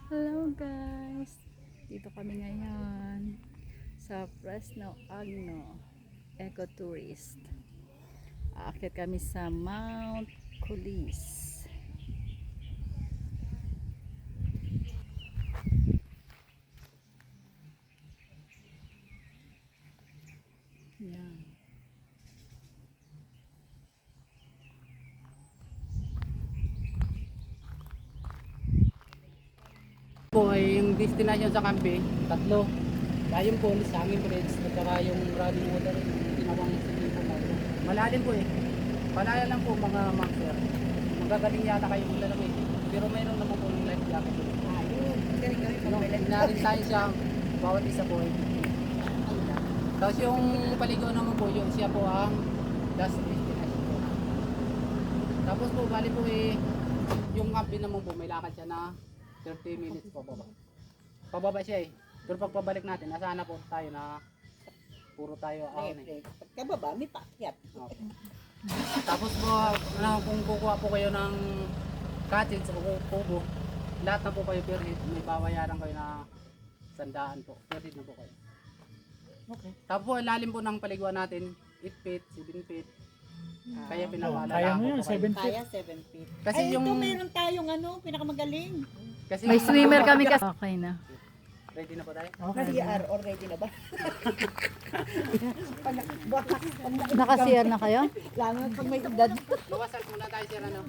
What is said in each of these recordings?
Hello guys! Dito kami ngayon sa Fresno Agno Ecotourist. Aakyat kami sa Mount Kulis. Yan. Po ay yung destination sa kampi, tatlo. Yung Falls, Hanging Bridge, at saka yung running water, yung tinawang swimming pool natin. Malalim po eh. Palaya lang po mga master. Magagaling yata kayo mula lang eh. Pero mayroon naman po yung life jacket. Ayun, galing kami pag may life Narin tayo siya, bawat isa po ay 50. Tapos yung paligaw naman po yun, siya po ang last destination po. Tapos po, bali po eh, yung kampi naman po, may lakad siya na 30 minutes po baba. Pababa siya eh. Pero pag pabalik natin, asahan na po tayo na puro tayo ahon eh. Pagkababa, may paakyat. Okay. Tapos po, kung kukuha po kayo ng cottage o kubo, lahat na po kayo per head, may babayaran kayo na 100 po. Per head na po kayo. Okay. Tapos po, lalim po ng paliguan natin, 8 feet, 7 feet. Kaya pinawala kaya mo yan, po kayo. 7 feet. Kaya 7 feet. Kasi Ay, yung ito meron tayong pinakamagaling. kasi May yung- swimmer kami kasi. Okay na. Ready na po tayo? CR already na ba? Naka-CR na kayo? Lalo na pag may edad. Bawasan muna tayo sir ano.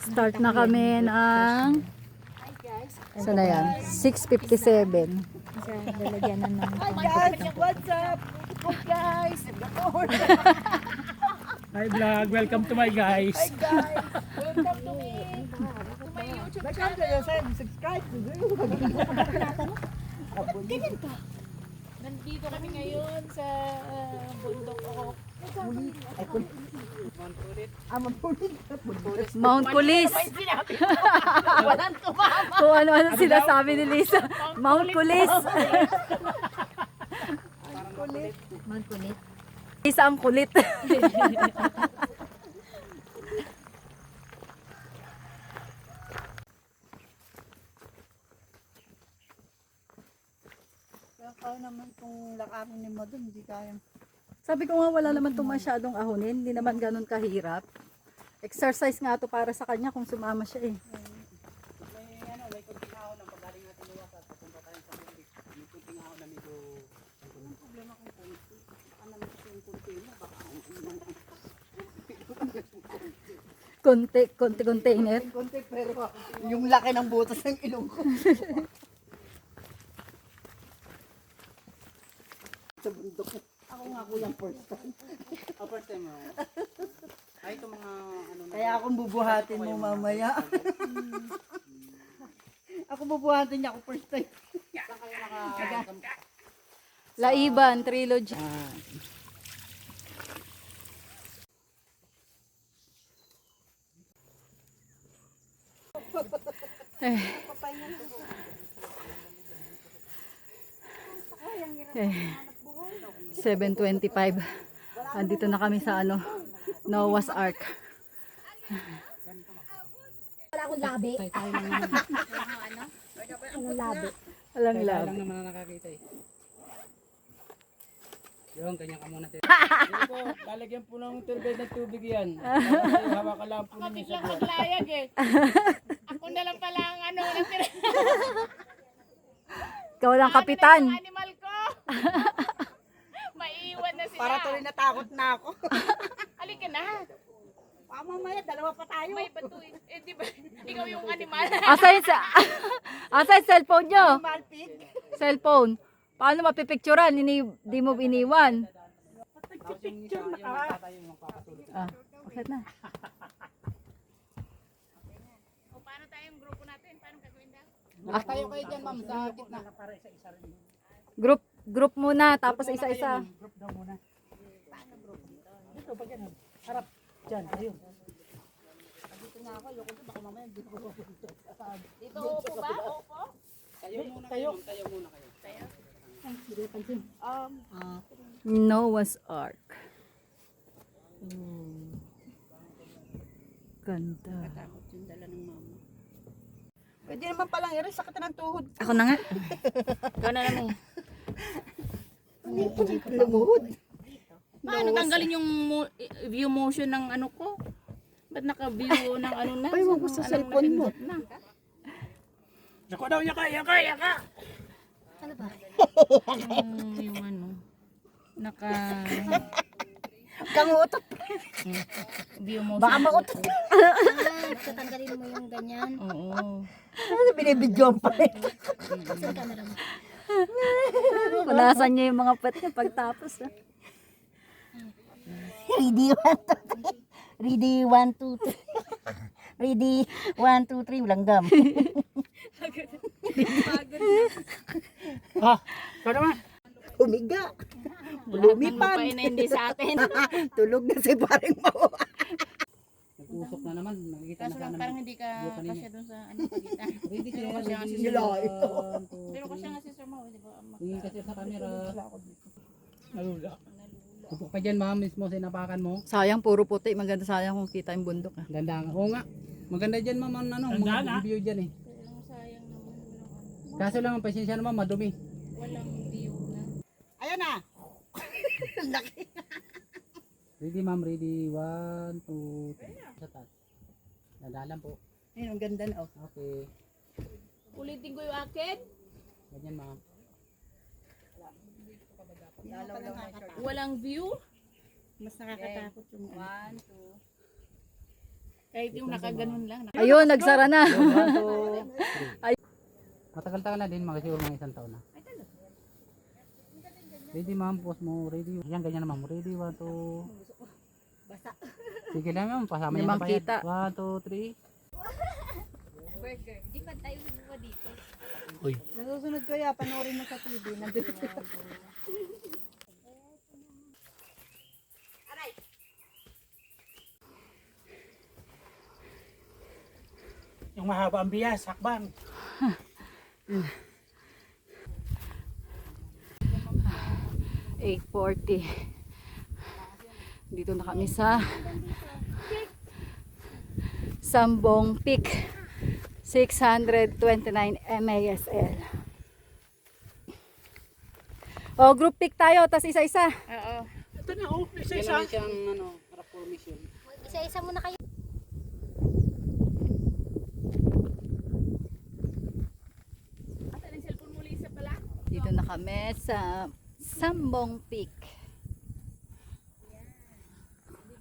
Start na kami ng saan na yan? 6:57. Hi guys, what's up? Hi guys, Hi vlog, welcome to my guys. Hi guys, welcome to me. To my YouTube channel. Subscribe to me. Ganyan ka. Nandito kami ngayon sa bundok ako. Mount Kulis. Walang tumama. Kung ano-ano sila sabi ni Lisa. Mount Kulis. Mount Kulis. Lisa ang kulit. Kaya naman itong lakarin ni Madon, hindi kaya. Sabi ko nga wala naman itong masyadong ahonin. Hindi naman ganun kahirap. Exercise nga to para sa kanya kung sumama siya eh. May ano, may kunting ahon ng pagaling natin luwasat papunta tayo sa Mundik. May kunting ahon na medyo ang problema kung kunti. Ano naman yung kunti mo baka Konti container. Konti pero yung laki ng butas ng ilong ko. Sa bundok. Ako nga kulang first time. first time mo. Ay ito mga ano na. Kaya akong bubuhatin mo mamaya. Ako bubuhatin niya ako first time. Saan kayo naka Laiban Trilogy. Eh. Eh. 7:25. Andito na kami sa Noah's Ark. Wala akong labi. Anong labi? Walang Kaya lab. lang naman na nakakita eh. Yung ganyan ka muna sir. Yan po, lalagyan po ng turbid ng tubig yan. Hawakan lang po ninyo sa Biglang maglayag eh. Ako na lang pala ang natira. Ikaw lang kapitan. Yung animal ko. Maiiwan na sila. Para tuloy natakot na ako. Halika na. Mamaya, dalawa pa tayo. May bato eh. Eh di ba? Ikaw yung animal. Asa yung cellphone nyo? Malpig. Cellphone. Paano mapipicturean? Di mo iniwan. Tapos yung isa, yung magtatayo yung magpapatulog. Ah, bakit na? O paano tayong grupo natin? Paano gagawin daw? Tayo kayo dyan ma'am sa gitna. Group muna, tapos isa-isa. Group daw muna. Dito, pag yan. Harap. Diyan, ayun. Dito upo ba? Upo? Tayo muna kayo. Tayo muna kayo. Noah's Ark. Ganda. Takot yung dala ng mama. Pwede naman palang i-rest, sakit ng tuhod. Ako na nga. Ikaw na naman. Lumuhod. Paano tanggalin yung view motion ng ano ko? Ba't naka-view ng ano na? Ay, wag mo sa cellphone mo. Yaka daw, yaka! Yung ano, naka Kangutot. view motion. Baka mautot. Tatanggalin mo yung ganyan. Oo. Ano, binibidyoan pa rin. Saan camera mo? Punasan niya yung mga pet niya pagtapos. Ah. Ready, 1, 2, 3. Ready, 1, 2, 3. Ready, 1, 2, 3. Walang gum. Ah, ikaw naman. Humiga. Lumipad. Na hindi sa atin. Tulog na si paring mo. Nag-usok na naman. Nakikita Kaso na lang namin. parang hindi ka kasya dun sa ano pagitan. Ready kayo Pero kasi. siya kasi Nila One, ito. two, Pero kasi three. nga si Sir Mau, di ba? Tingin kasi sa camera. Nalula. Tupok pa dyan ma'am, mismo sinapakan mo. Sayang, puro puti. Maganda sayang kung kita yung bundok. Ah. Ganda nga. Oo nga. Maganda dyan ma'am, ano, Ganda mga na. view dyan eh. Kaya lang sayang naman walang ano. Kaso lang, ang pasensya naman, madumi. Walang view na. Ayan na. Ready ma'am, ready. 1, 2, 3. Sa taas. Nadalan po. Ayun, ang ganda na. Okay. Ulitin ko yung akin. Ganyan ma'am. Walang view. Mas nakakatakot yung 1, 2. Kahit yung nakaganon lang. Ayun, nagsara na. 1, 2, 3. Matagal-tagal na din, mga siguro mga isang taon na. Ready ma'am, post mo. Ready. Yan, ganyan na ma'am. Ready, 1, 2. Sige lang ma'am, pasama May niya na pa yan. kita. 1, 2, 3. Burger. Di ba tayo mo dito? Nasusunod ko ya, panoorin mo sa TV. Nandito. Yung mahaba ang bias, hakbang. 8:40. Dito na kami sa Sambong Peak 629 MASL. O, group pick tayo, tas isa-isa. Oo. Ito na, oh, Yan isa-isa. naman siyang, ano, rock formation. Isa-isa muna kayo. Asan ang cellphone mo, Lisa pala? Dito na kami sa Sambong Peak.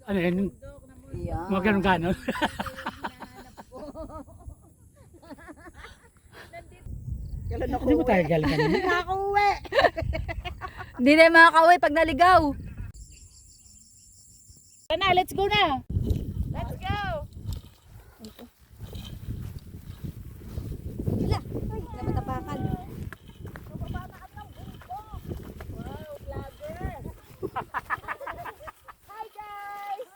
Ano yun? Yan. Mga ganun-ganon. Kailan ako Hindi mo tayo galing kanina. Hindi na ako uwi. Hindi na makakauwi pag naligaw. Na, let's go na. Let's go. Ay, napatapakan. Wow, vlogger. Hi guys.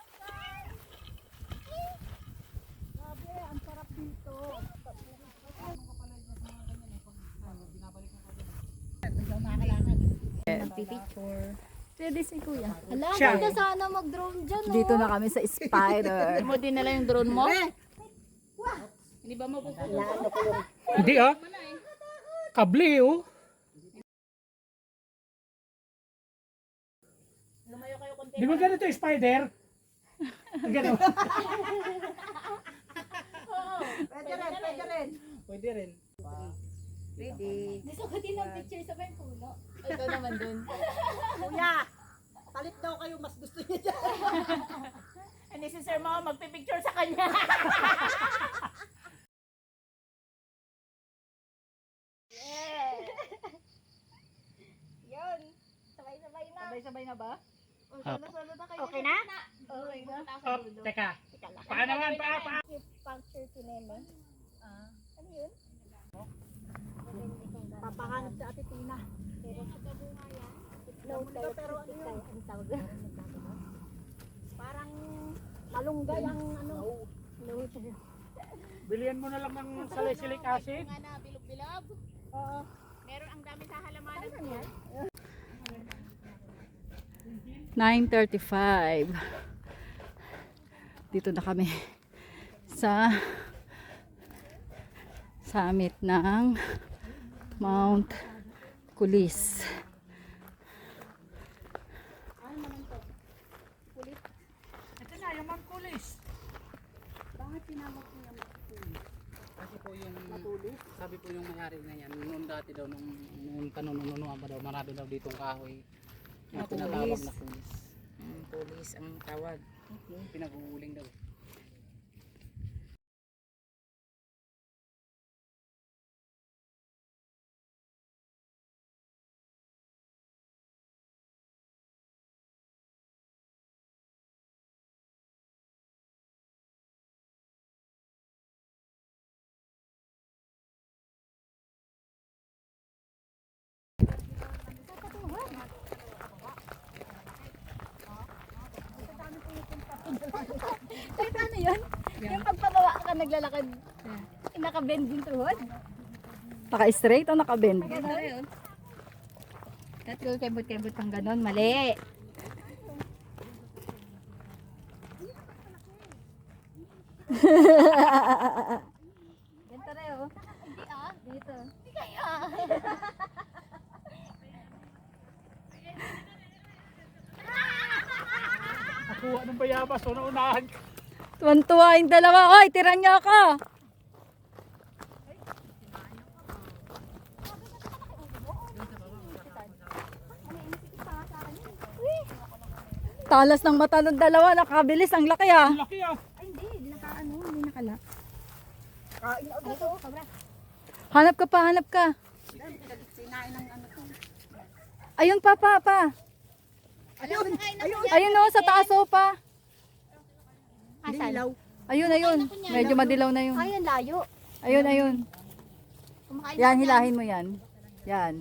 Picture. Pwede si Kuya. Hala, Siya. ganda sana mag-drone dyan. Dito na kami sa Spider. Hindi mo dinala yung drone mo? Hindi ba mapupukuha? Hindi ah. Kable oh. Lumayo kayo konti. Di ba ganito yung spider? Ganun. Pwede rin, pwede rin. Pwede rin. Ready. Gusto ko din ng picture sa may puno. Ikaw naman dun. Kuya, palit daw kayo, mas gusto niya dyan. Hindi si Sir Mau magpipicture sa kanya. Yun. Sabay-sabay na. Sabay-sabay na ba? Solo-solo na kayo. Okay na? Okay na. Oh, teka. Paa naman, paa. Puncture si Nene. Ano yun? Papahanap sa Ate Tina. No, pero ano yun? Ang tawag doon? Parang malunggay ang ano. Bilihan mo na lang ng salicylic acid. Nga na, bilog-bilog. Meron ang dami sa halamanan niya. 9:35. Dito na kami sa summit ng Mount Kulis. Ito na, yung magkulis. Kasi po yung sabi po yung may-ari na yan, noon dati daw nung kanununuan pa daw, marami daw ditong kahoy. Yung tinatawag na pulis. Pulis ang tawag. Pinag-uuling daw. Ay, paano yun? Yung pagpagawa ka naglalakad, naka-bend yung tuhod. Naka-straight o naka-bend? Gano'n. Tatlo kebot-kebot pang gano'n, mali. Ganito rin oh. Hindi dito. Hindi kaya. Ako, anong bayabas? Una-unahan ka. Tuwan-tuwa yung dalawa. Oy, tira niyo ako! Talas ng mata ng dalawa. Nakabilis. Ang laki ah. Ang laki ah. Ay, hindi nakala. Kain na ulit oh. Sobra. Hanap ka pa, hanap ka. Ayun pa. Ayun oh, sa taas oh pa. Asan? Ayun. Medyo madilaw na yun. Ay, ang layo. Ayun. Kumakain Yan, na hilahin mo yan. Yan.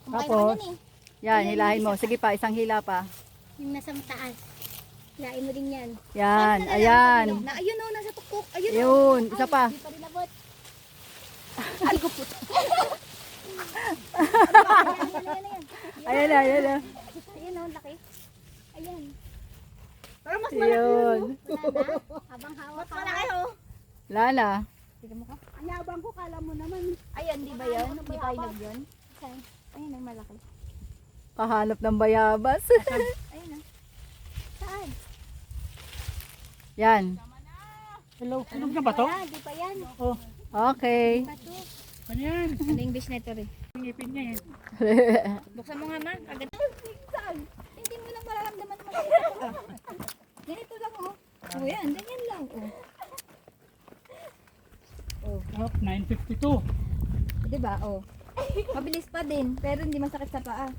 Kumakain Tapos, naman yan yan, hilahin mo. Sige pa, isang hila pa. Yung nasa taas. Hilain mo din yan. Yan, ayan. Ayun oh, nasa tuktok. Ayun oh. Yun, isa pa. Hindi pa rin abot. Ay, gupot. Ayan na. Ayun oh, laki. Ayan. Yun. Wala na. Habang hawak ka. Malaki oh. Lala. Ang yabang ko, kala mo naman. Ayun, di ba yun? Di ba yun yun? Ayun ang malaki. Kahanap ng bayabas. Ayun oh. Saan? Yan. Hello. Sunog na ba to? Ah, di pa yan. Okay. Bato. Ano yan? Ano English na ito rin? Ang ngipin niya yan. Buksan mo nga ma. Agad. Saan? Hindi mo lang mararamdaman mo. Ganito lang oh. Oh yan, ganyan lang oh. Oh, 9:52. Diba? Oh. Mabilis pa din, pero hindi masakit sa paa.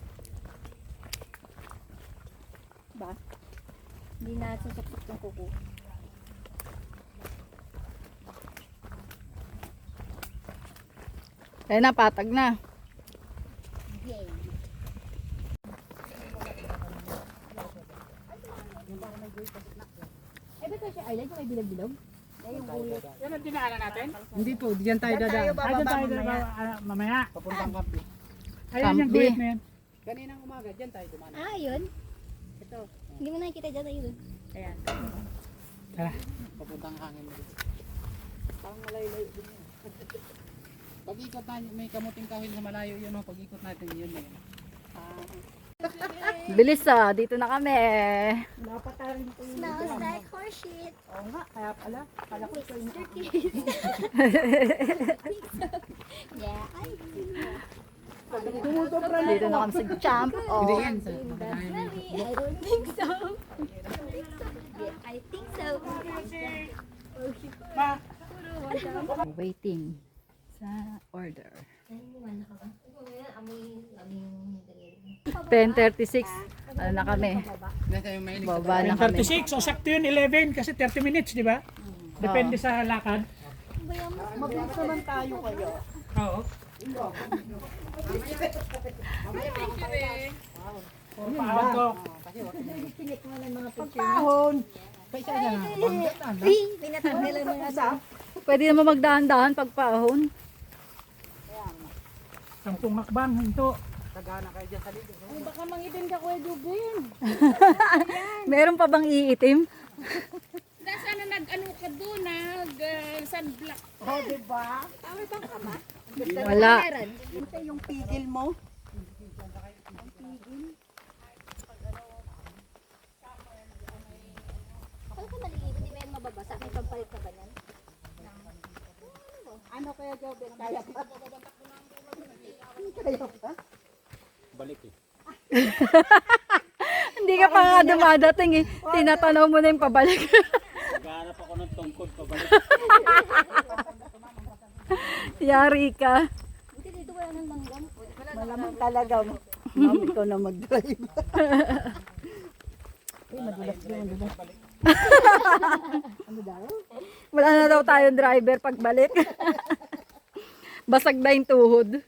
Ba? Hindi na susuktok yung kuko. Ayan na, patag na. Yay. Eh, ba't siya island yung may bilog-bilog? Ay, yung ulo. Yan ang dinaanan natin? Hindi po, diyan tayo dadaan. Ay, dyan tayo mamaya. Papuntang kampi. Ayun yung Kampi. guhit na yan. Kaninang umaga, diyan tayo dumaan. Ah, yun. Ito. Hindi mo nakikita dyan ayun. Ayan. Tara. Papuntang hangin mo. Parang malayo-layo din yan. Pag-ikot natin, may kamuting kawin sa malayo yun. Pag-ikot natin yun na yun. Bilis ah, dito na kami. Smells like horse shit. Oo nga, kaya pala. Kala ko ito yung Yeah, I Dito na kami sa champ. Hindi Oh. yan. Sa malayo. I don't think so. Yeah, I think so. Ma, Waiting sa order. 10:36. Ano na kami? Nasa yung mahilig sa Baba na kami. 36. O sakto yun, 11 kasi 30 minutes, di ba? Depende sa lakad. mabilis naman tayo kayo. Oo. Paahon ko. Pagpahon. Isa-isa na. Banggat na. Ay, pinatanggalan mo nga sa... Pwede naman magdahan-dahan pag paahon. 10 hakbang, hinto. Tagana kayo dyan sa lido. Baka mangitin ka, Kuya Jubin. Meron pa bang iitim? sana nag-ano ka doon, sunblock. Oh, diba? Wala. Ito yung pigil mo. Ano ka maliit? Hindi ba yan mababasa? May pampalit ka ba yan? Ano kaya Jobel? Kaya pa? Kaya pa? Balik eh. Hindi ka pa nga dumadating eh. Tinatanaw mo na yung pabalik. Naghahanap ako ng tungkod pabalik. Yari ka. Hindi dito wala nang langgam. Malamang talaga. Mami ko na mag-drive. Uy, madulas yun, madulas. Ano daw? Wala na daw tayong driver pagbalik. Basag na yung tuhod.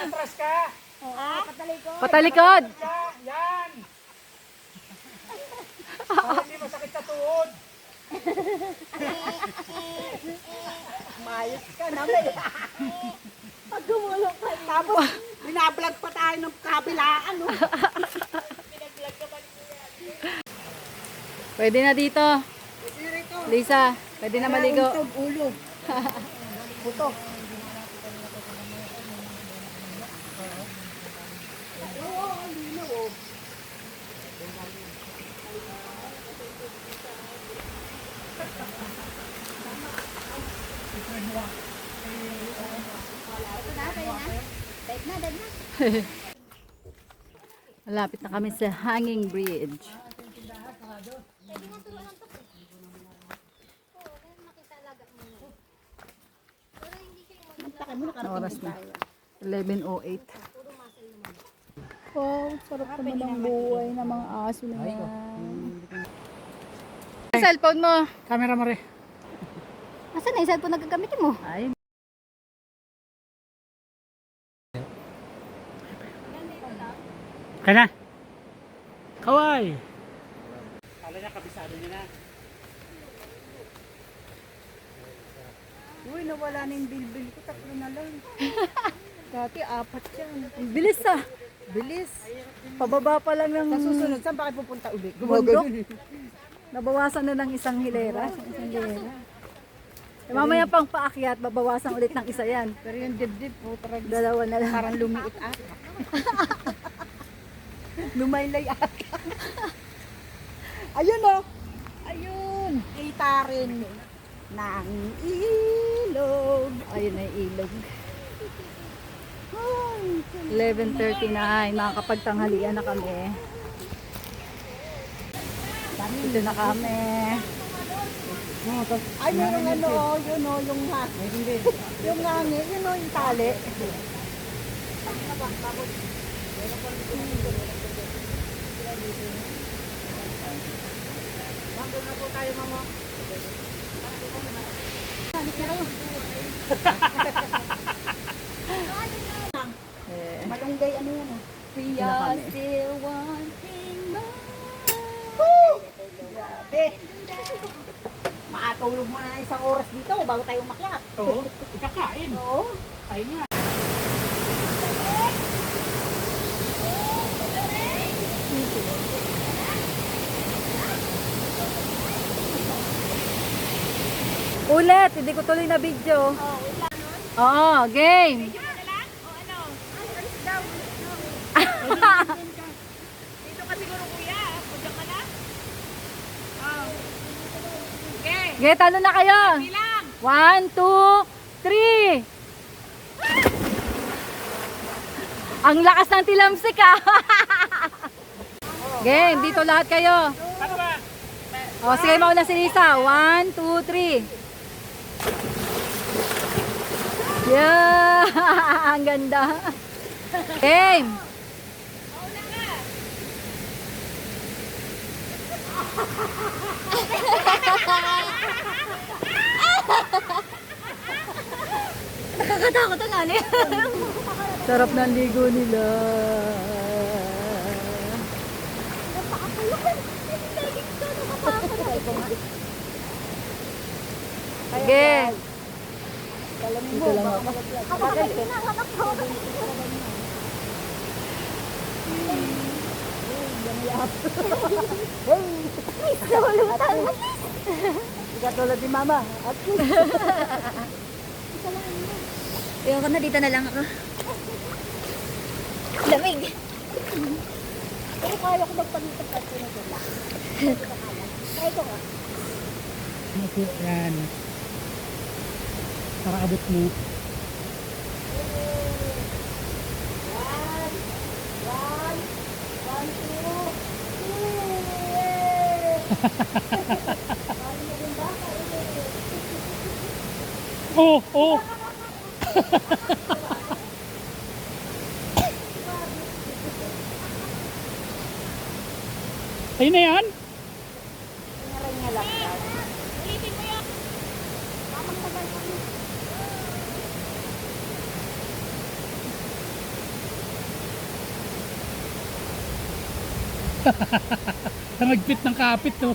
Atras ka. Patalikod! Yan. Para hindi masakit sa tuhod. Mayos ka naman. Pag gumulong ka. Tapos, binablog pa tayo ng kabilaan. No? Pwede na dito. Lisa, pwede na maligo. Untog ulo. Buto. Malapit na kami sa Hanging Bridge. Anong oras na? 11:08. Wow, sarap naman ng buhay ng mga aso na yan. Cellphone mo. Camera mo rin. Asan na yung cellphone na gagamitin mo? Ay, Kaya na. Kaway. Kala niya kabisado niya na. Uy, nawala na yung bilbil ko. 3 na lang. Dati 4 yan. ang bilis ah. Bilis. Pababa pa lang ng... Sa susunod, saan ba kayo pupunta ulit? Gumundok? Nabawasan na ng isang hilera. Eh, mamaya pang paakyat, babawasan ulit ng isa yan. Pero yung dibdib po, Dalawa na lang. parang lumiit ata. Lumaylay ata. Ayun o. Ayun. Kita rin ng ilog. Ayun na yung ilog. 11:39, makakapagtanghalian na kami. Dito na kami. Ay, yung ano, yun o, yung hangin. Yung hangin, yun o, yung tali. Nandun na po tayo, mama. Eh, Malunggay, ano yan ah. na kami. Still wanting more. Grabe. Makatulog mo na ng 1 oras dito bago tayo umakyat. Oo. Ikakain. Oo. Kain nga. Ulit, hindi ko tuloy na video. Oo, game. Okay, talo na kayo. 1, 2, 3. Ang lakas ng tilamsik ah. Game, dito lahat kayo. Ano ba? O, sige, mauna si Lisa. 1, 2, 3. Yeah! Ang ganda. Game! Nakakatakot ang ali. Sarap ng ligo nila. Sige. Dito lang ako. Hindi ka tulad ni Mama. At Ayoko na, dito na lang ako. Lamig. pero kaya ko magpalitan at sinagod lang. Kaya ko nga. Ano po yan? Para abot mo. Oh, oh. Ayun na yan. Nagpit ng kapit to.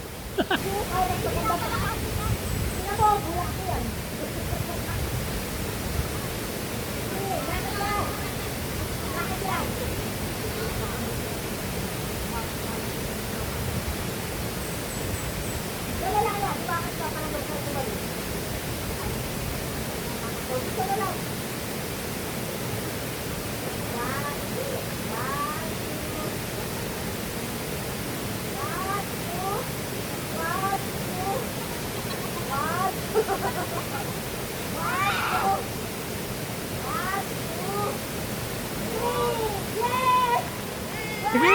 Sige!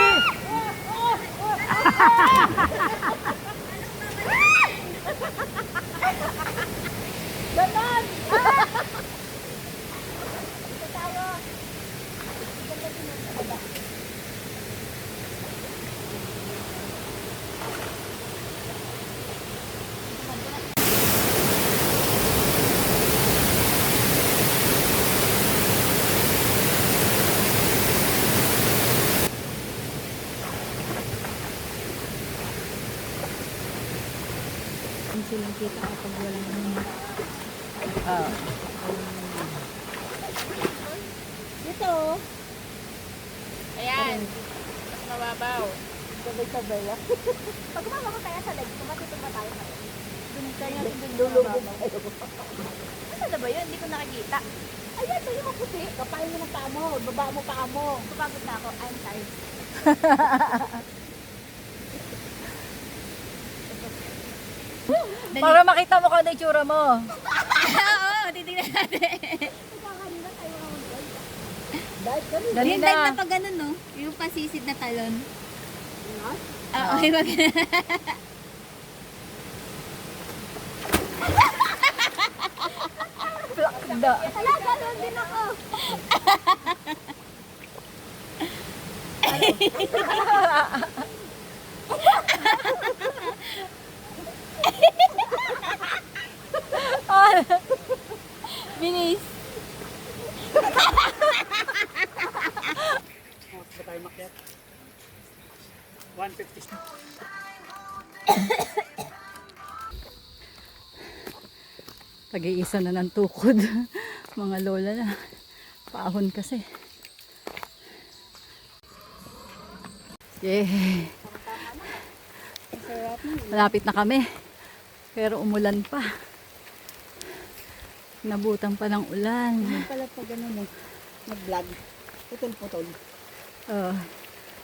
Silang kita kapag walang ano. Dito. Ayan. Mas mababaw. Sabay-sabay lang. Pag kumama ko tayo sa leg, tumatutong tayo pa rin. Lulubog kayo. Ano na ba yun? Hindi ko nakikita. Ayan, ito yung maputi. Kapain mo ng paa mo. Baba mo paa mo. Kapagod na ako. I'm tired. Para makita mo kung ano yung itsura mo. Oo, titignan natin. Dali Yung time na. na pag ganun, no? Yung pasisid na talon. Oo, yung mag... Hala, galon din ako. Binis. Ba tayo makyat? 150. Pag-iisa na ng tukod. Mga lola na. Paahon kasi. Yay! Malapit na kami. Pero umulan pa. Nabutan pa ng ulan. Pala pag ganun mag-vlog. Putol-putol.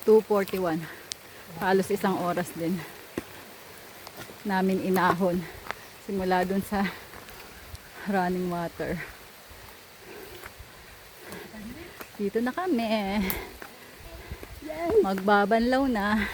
2:41. Halos isang oras din. Namin inahon. Simula dun sa running water. Dito na kami. Magbabanlaw na.